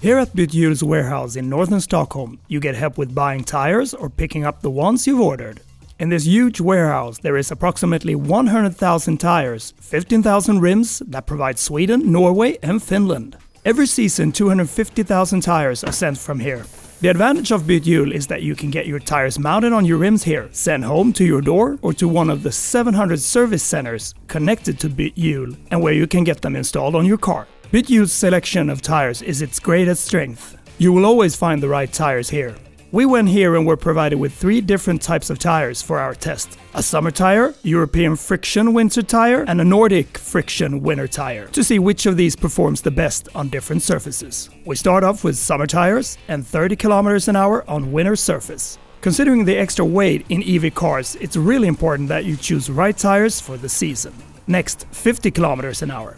Here at Bythjul's warehouse in northern Stockholm, you get help with buying tires or picking up the ones you've ordered. In this huge warehouse there is approximately 100,000 tires, 15,000 rims that provide Sweden, Norway and Finland. Every season 250,000 tires are sent from here. The advantage of Bythjul is that you can get your tires mounted on your rims here, sent home to your door or to one of the 700 service centers connected to Bythjul and where you can get them installed on your car. Bythjul's selection of tires is its greatest strength. You will always find the right tires here. We went here and were provided with 3 different types of tires for our test. A summer tire, European friction winter tire and a Nordic friction winter tire to see which of these performs the best on different surfaces. We start off with summer tires and 30 km an hour on winter surface. Considering the extra weight in EV cars, it's really important that you choose right tires for the season. Next, 50 km an hour.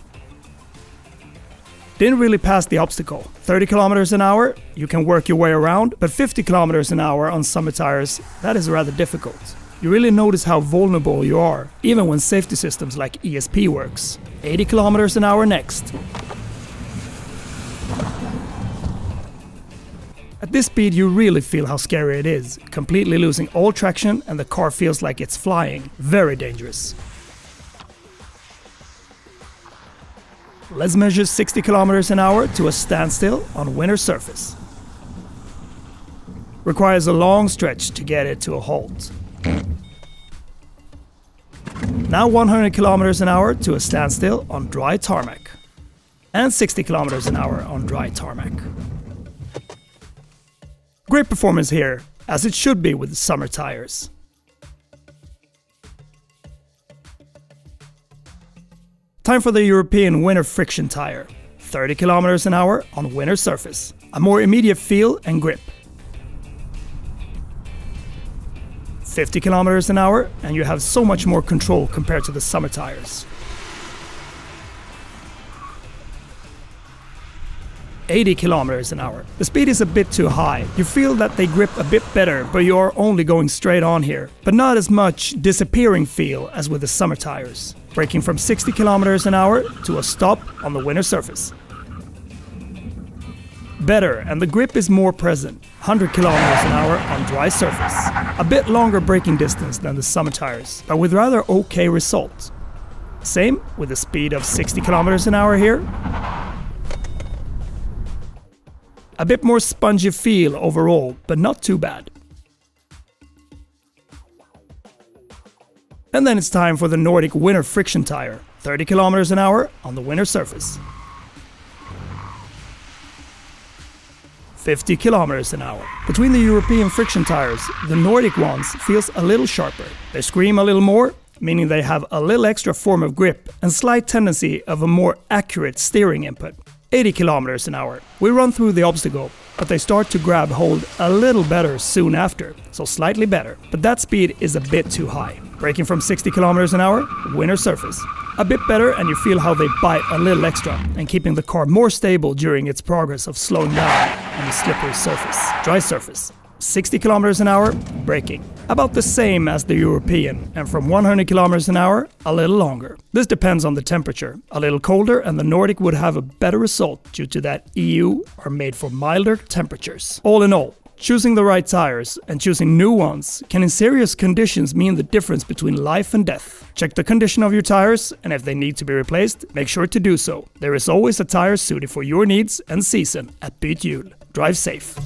Didn't really pass the obstacle. 30 km an hour, you can work your way around, but 50 km an hour on summer tires, that is rather difficult. You really notice how vulnerable you are, even when safety systems like ESP works. 80 km an hour next. At this speed you really feel how scary it is, completely losing all traction and the car feels like it's flying. Very dangerous. Let's measure 60 km an hour to a standstill on winter surface. Requires a long stretch to get it to a halt. Now 100 km an hour to a standstill on dry tarmac. And 60 km an hour on dry tarmac. Great performance here, as it should be with summer tires. Time for the European winter friction tire. 30 km an hour on winter surface. A more immediate feel and grip. 50 km an hour and you have so much more control compared to the summer tires. 80 km an hour. The speed is a bit too high. You feel that they grip a bit better, but you are only going straight on here. But not as much disappearing feel as with the summer tires. Braking from 60 km an hour to a stop on the winter surface. Better, and the grip is more present. 100 km an hour on dry surface. A bit longer braking distance than the summer tires, but with rather okay results. Same with the speed of 60 km an hour here. A bit more spongy feel overall, but not too bad. And then it's time for the Nordic winter friction tire. 30 km an hour on the winter surface. 50 km an hour. Between the European friction tires, the Nordic ones feels a little sharper. They scream a little more, meaning they have a little extra form of grip and slight tendency of a more accurate steering input. 80 km an hour. We run through the obstacle, but they start to grab hold a little better soon after, so slightly better. But that speed is a bit too high. Braking from 60 km an hour, winter surface. A bit better and you feel how they bite a little extra and keeping the car more stable during its progress of slowing down on the slippery surface. Dry surface. 60 km an hour, braking. About the same as the European, and from 100 km an hour, a little longer. This depends on the temperature. A little colder and the Nordic would have a better result due to that EU are made for milder temperatures. All in all, choosing the right tires and choosing new ones can in serious conditions mean the difference between life and death. Check the condition of your tires and if they need to be replaced, make sure to do so. There is always a tire suited for your needs and season at Bythjul. Drive safe.